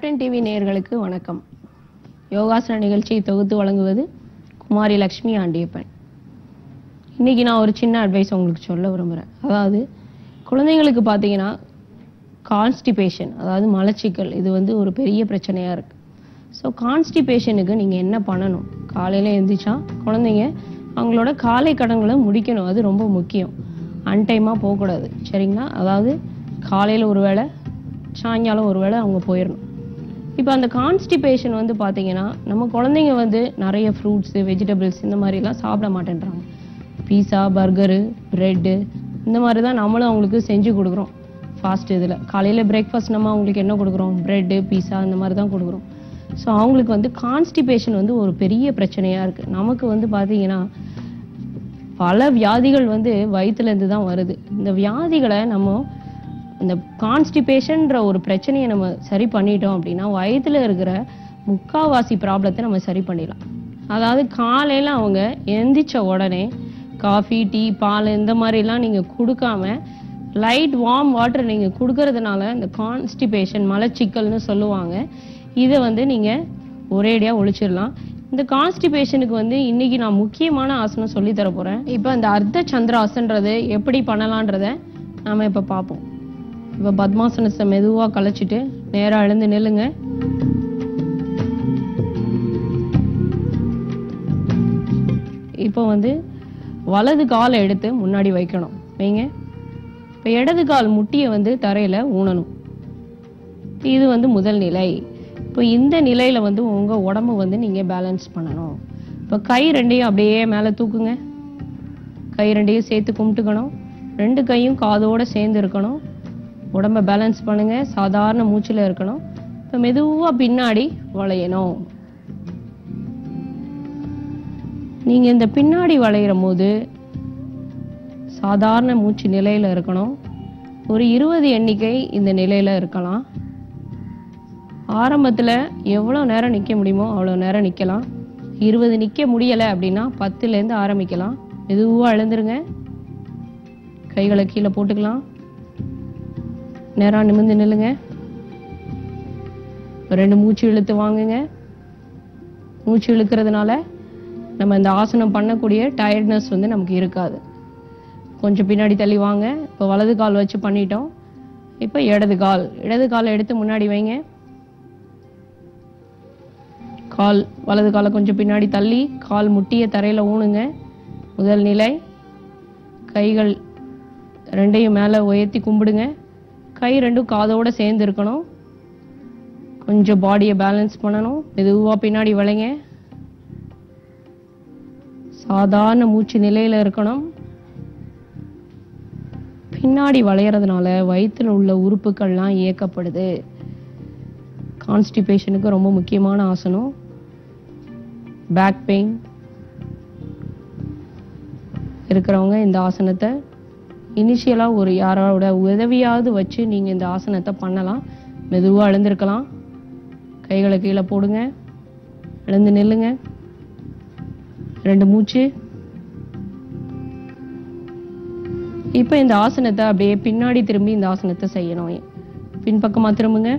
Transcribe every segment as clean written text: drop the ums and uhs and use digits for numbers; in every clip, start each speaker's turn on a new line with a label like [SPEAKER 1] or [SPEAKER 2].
[SPEAKER 1] Captain TV நேயர்களுக்கு வணக்கம். யோகாசன நிகழ்ச்சியை தொகுத்து வழங்குவது குமாரி லக்ஷ்மி ஆண்டியப்பன். இன்னைக்கு நான் ஒரு சின்ன அட்வைஸ் உங்களுக்கு சொல்ல விரும்புகிறேன். அதாவது குழந்தைங்களுக்கு பார்த்தீங்கன்னா கான்ஸ்டிபேஷன், அதாவது மலச்சிக்கல், இது ஒரு பெரிய பிரச்சனையாக இருக்குது. ஸோ கான்ஸ்டிபேஷனுக்கு நீங்கள் என்ன பண்ணணும்? காலையில் எழுந்திரிச்சா குழந்தைங்க அவங்களோட காலை கடன்களை முடிக்கணும். அது ரொம்ப முக்கியம். அன்டைமாக போகக்கூடாது, சரிங்களா? அதாவது காலையில் ஒரு வேளை, சாயங்காலம் ஒரு வேளை அவங்க போயிடணும். இப்போ அந்த கான்ஸ்டிபேஷன் பார்த்தீங்கன்னா நம்ம குழந்தைங்க நிறைய ஃப்ரூட்ஸு, வெஜிடபிள்ஸ் இந்த மாதிரிலாம் சாப்பிட மாட்டேன்றாங்க. பீஸா, பர்கரு, ப்ரெட்டு இந்த மாதிரி தான் நம்மளும் அவங்களுக்கு செஞ்சு கொடுக்குறோம். ஃபாஸ்ட் இதில் காலையில் பிரேக்ஃபாஸ்ட் நம்ம அவங்களுக்கு என்ன கொடுக்குறோம்? ப்ரெட்டு, பீஸா இந்த மாதிரி தான் கொடுக்குறோம். ஸோ அவங்களுக்கு கான்ஸ்டிபேஷன் ஒரு பெரிய பிரச்சனையாக இருக்குது. நமக்கு பார்த்தீங்கன்னா பல வியாதிகள் வயிற்றுலேருந்து தான் வருது. இந்த வியாதிகளை நம்ம இந்த கான்ஸ்டிபேஷன்ற ஒரு பிரச்சனையை நம்ம சரி பண்ணிட்டோம் அப்படின்னா வயிற்றுல இருக்கிற முக்காவாசி ப்ராப்ளத்தை நம்ம சரி பண்ணிடலாம். அதாவது காலையில் அவங்க எந்திரிச்ச உடனே காஃபி, டீ, பால் இந்த மாதிரிலாம் நீங்கள் கொடுக்காம லைட் வார்ம் வாட்டர் நீங்கள் கொடுக்கறதுனால இந்த கான்ஸ்டிபேஷன், மலச்சிக்கல்னு சொல்லுவாங்க, இதை நீங்கள் ஒரேடியாக ஒழிச்சிடலாம். இந்த கான்ஸ்டிபேஷனுக்கு இன்னைக்கு நான் முக்கியமான ஆசனம் சொல்லி தர போகிறேன். இப்போ இந்த அர்த்த சந்திராசன்றது எப்படி பண்ணலான்றதை நாம் இப்போ பார்ப்போம். இப்போ பத்மாசனத்தை மெதுவாக கலைச்சிட்டு நேராக எழுந்து நில்லுங்க. இப்போ வலது காலை எடுத்து முன்னாடி வைக்கணும். வைங்க. இப்போ இடது கால் முட்டியை தரையில் ஊனணும். இது முதல் நிலை. இப்போ இந்த நிலையில் உங்கள் உடம்பு நீங்கள் பேலன்ஸ் பண்ணணும். இப்போ கை ரெண்டையும் அப்படியே மேலே தூக்குங்க. கை ரெண்டையும் சேர்த்து கும்பிட்டுக்கணும். ரெண்டு கையும் காதோடு சேர்ந்து இருக்கணும். உடம்ப பேலன்ஸ் பண்ணுங்க. சாதாரண மூச்சில் இருக்கணும். இப்போ மெதுவாக பின்னாடி வளையணும். நீங்கள் இந்த பின்னாடி வளையிற போது சாதாரண மூச்சு நிலையில் இருக்கணும். ஒரு 20 எண்ணிக்கை இந்த நிலையில் இருக்கலாம். ஆரம்பத்தில் எவ்வளோ நேரம் நிற்க முடியுமோ அவ்வளோ நேரம் நிற்கலாம். 20 நிற்க முடியலை அப்படின்னா 10லேருந்து ஆரம்பிக்கலாம். மெதுவாக எழுந்துருங்க. கைகளை கீழே போட்டுக்கலாம். நேராக நிமிர்ந்து நில்லுங்க. 2 மூச்சு இழுத்து வாங்குங்க. மூச்சு இழுக்கிறதுனால நம்ம இந்த ஆசனம் பண்ணக்கூடிய டயர்ட்னஸ் நமக்கு இருக்காது. கொஞ்சம் பின்னாடி தள்ளி வாங்க. இப்போ வலது கால் வச்சு பண்ணிட்டோம். இப்போ இடது காலை எடுத்து முன்னாடி வைங்க. வலது காலை கொஞ்சம் பின்னாடி தள்ளி கால் முட்டியை தரையில் ஊனுங்க. முதல் நிலை. கைகள் ரெண்டையும் மேலே உயர்த்தி கும்பிடுங்க. கை ரெண்டும் காதோட சேர்ந்து இருக்கணும். கொஞ்சம் பாடியை பேலன்ஸ் பண்ணணும். மெதுவாக பின்னாடி வளைங்க. சாதாரண மூச்சு நிலையில் இருக்கணும். பின்னாடி வளையறதுனால வயிற்றில் உள்ள உறுப்புகள்லாம் இயக்கப்படுது. கான்ஸ்டிபேஷனுக்கு ரொம்ப முக்கியமான ஆசனம். பேக் பெயின் இருக்கிறவங்க இந்த ஆசனத்தை இனிஷியலாக ஒரு யாரோட உதவியாவது வச்சு நீங்கள் இந்த ஆசனத்தை பண்ணலாம். மெதுவாக எழுந்திருக்கலாம். கைகளை கீழே போடுங்க. எழுந்து நில்லுங்க. 2 மூச்சு. இப்போ இந்த ஆசனத்தை அப்படியே பின்னாடி திரும்பி இந்த ஆசனத்தை செய்யணும். பின்பக்கமாக திரும்புங்க.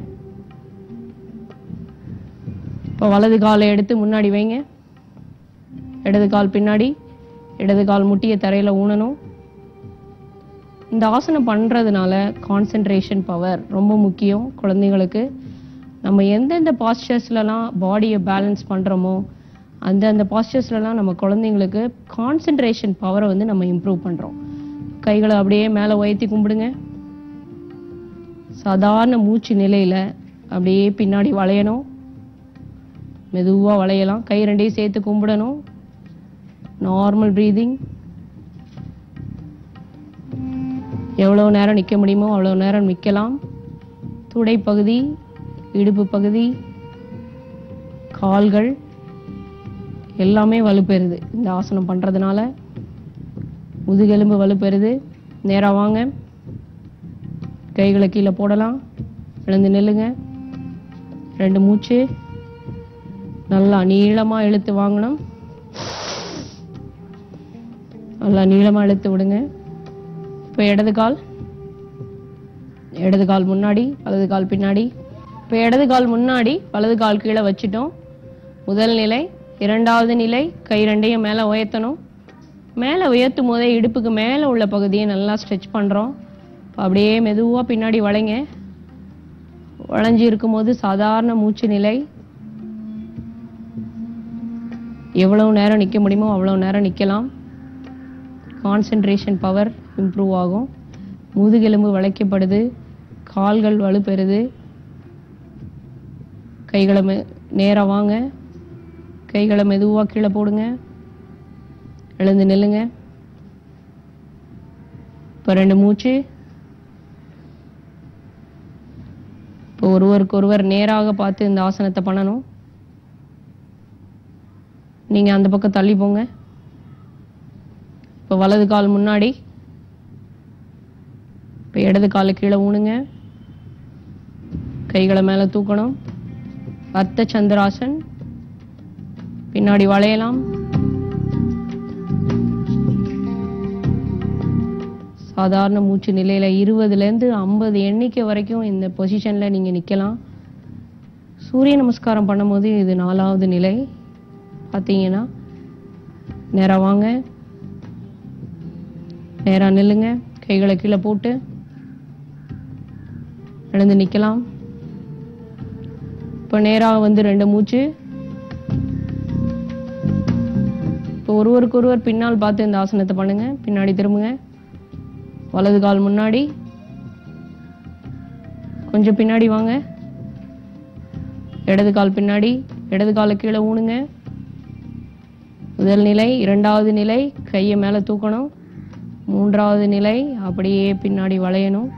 [SPEAKER 1] இப்போ வலது காலை எடுத்து முன்னாடி வைங்க. இடது கால் பின்னாடி. இடது கால் முட்டியை தரையில் ஊனணும். இந்த ஆசனம் பண்ணுறதுனால கான்சென்ட்ரேஷன் பவர் ரொம்ப முக்கியம் குழந்தைங்களுக்கு. நம்ம எந்தெந்த பாஸ்டர்ஸ்லாம் பாடியை பேலன்ஸ் பண்ணுறோமோ அந்தந்த பாஸ்டர்ஸ்லாம் நம்ம குழந்தைங்களுக்கு கான்சென்ட்ரேஷன் பவரை நம்ம இம்ப்ரூவ் பண்ணுறோம். கைகளை அப்படியே மேலே உயர்த்தி கும்பிடுங்க. சாதாரண மூச்சு நிலையில் அப்படியே பின்னாடி வளையணும். மெதுவாக வளையலாம். கை ரெண்டையும் சேர்த்து கும்பிடணும். Normal breathing. எவ்வளோ நேரம் நிற்க முடியுமோ அவ்வளோ நேரம் நிற்கலாம். துடைப்பகுதி, இடுப்பு பகுதி, கால்கள் எல்லாமே வலுப்பெறுது இந்த ஆசனம் பண்ணுறதுனால. முதுகெலும்பு வலுப்பெறுது. நேராக வாங்க. கைகளை கீழே போடலாம். எழுந்து நில்லுங்க. 2 மூச்சு. நல்லா நீளமாக இழுத்து வாங்கணும். நல்லா நீளமாக இழுத்து விடுங்க. இப்போ இடது கால் முன்னாடி, வலது கால் பின்னாடி. இப்போ இடது கால் முன்னாடி, வலது கால் கீழே வச்சுட்டோம். முதல் நிலை. இரண்டாவது நிலை, கை ரெண்டையும் மேலே உயர்த்தணும். மேலே உயர்த்தும் போதே இடுப்புக்கு மேலே உள்ள பகுதியை நல்லா ஸ்ட்ரெச் பண்ணுறோம். அப்படியே மெதுவாக பின்னாடி வளைங்க. வளைஞ்சி இருக்கும்போது சாதாரண மூச்சு நிலை. எவ்வளவு நேரம் நிற்க முடியுமோ அவ்வளோ நேரம் நிற்கலாம். கான்சென்ட்ரேஷன் பவர் இம்ப்ரூவ் ஆகும். முதுகெலும்பு வளைக்கப்படுது, கால்கள் வலுப்பெறுது. கைகளை நேராக வாங்க, கைகளை மெதுவாக கீழே போடுங்க. எழுந்து நில்லுங்க. இப்போ 2 மூச்சு. இப்போ ஒருவருக்கொருவர் நேராக பார்த்து இந்த ஆசனத்தை பண்ணணும். நீங்க அந்த பக்கம் தள்ளி போங்க. இப்போ வலது கால் முன்னாடி, இப்போ இடது காலை கீழே ஊனுங்க. கைகளை மேலே தூக்கணும். அர்த்த சந்திராசன். பின்னாடி வளையலாம். சாதாரண மூச்சு நிலையில 20லேருந்து 50 எண்ணிக்கை வரைக்கும் இந்த பொசிஷன்ல நீங்க நிக்கலாம். சூரிய நமஸ்காரம் பண்ணும்போது இது 4வது நிலை. பார்த்தீங்கன்னா நேரா வாங்க, நேரா நில்லுங்க. கைகளை கீழே போட்டு எழுந்து நிக்கலாம். இப்போ நேரா வந்து 2 மூச்சு. இப்போ ஒருவருக்கொருவர் பின்னால் பார்த்து இந்த ஆசனத்தை பண்ணுங்க. பின்னாடி திரும்புங்க. வலது கால் முன்னாடி, கொஞ்சம் பின்னாடி வாங்க. இடது கால் பின்னாடி, இடது காலை கீழே ஊனுங்க. முதல் நிலை. இரண்டாவது நிலை, கையை மேலே தூக்கணும். மூன்றாவது நிலை, அப்படியே பின்னாடி வளையணும்.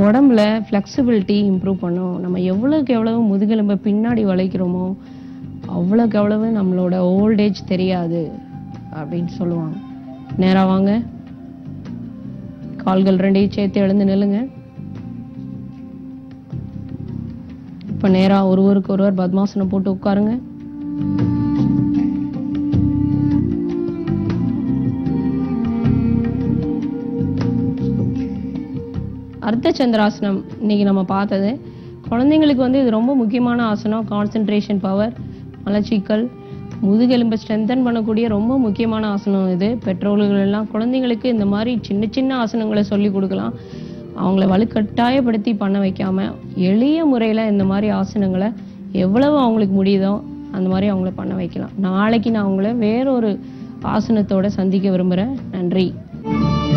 [SPEAKER 1] உடம்புல ஃப்ளெக்சிபிலிட்டி இம்ப்ரூவ் பண்ணும். நம்ம எவ்வளவுக்கு எவ்வளவு முதுகெலும்பை பின்னாடி வளைக்கிறோமோ அவ்வளோக்கு எவ்வளவு நம்மளோட ஓல்டேஜ் தெரியாது அப்படின்னு சொல்லுவாங்க. நேரா வாங்க. கால்கள் ரெண்டையும் சேர்த்து எழுந்து நில்லுங்க. இப்போ நேரா ஒருவருக்கு ஒருவர் பத்மாசனம் போட்டு உட்காருங்க. அர்த்த சந்திராசனம் இன்னைக்கு நம்ம பார்த்தது. குழந்தைங்களுக்கு வந்து இது ரொம்ப முக்கியமான ஆசனம். கான்சென்ட்ரேஷன் பவர், மலச்சிக்கல், முதுகெலும்பை ஸ்ட்ரென்தன் பண்ணக்கூடிய ரொம்ப முக்கியமான ஆசனம் இது. பெற்றோர்கள் எல்லாம் குழந்தைங்களுக்கு இந்த மாதிரி சின்ன சின்ன ஆசனங்களை சொல்லி கொடுக்கலாம். அவங்கள வலுக்கட்டாயப்படுத்தி பண்ண வைக்காம எளிய முறையில் இந்த மாதிரி ஆசனங்களை எவ்வளவு அவங்களுக்கு முடியுதோ அந்த மாதிரி அவங்கள பண்ண வைக்கலாம். நாளைக்கு நான் அவங்கள வேறொரு ஆசனத்தோட சந்திக்க விரும்புகிறேன். நன்றி.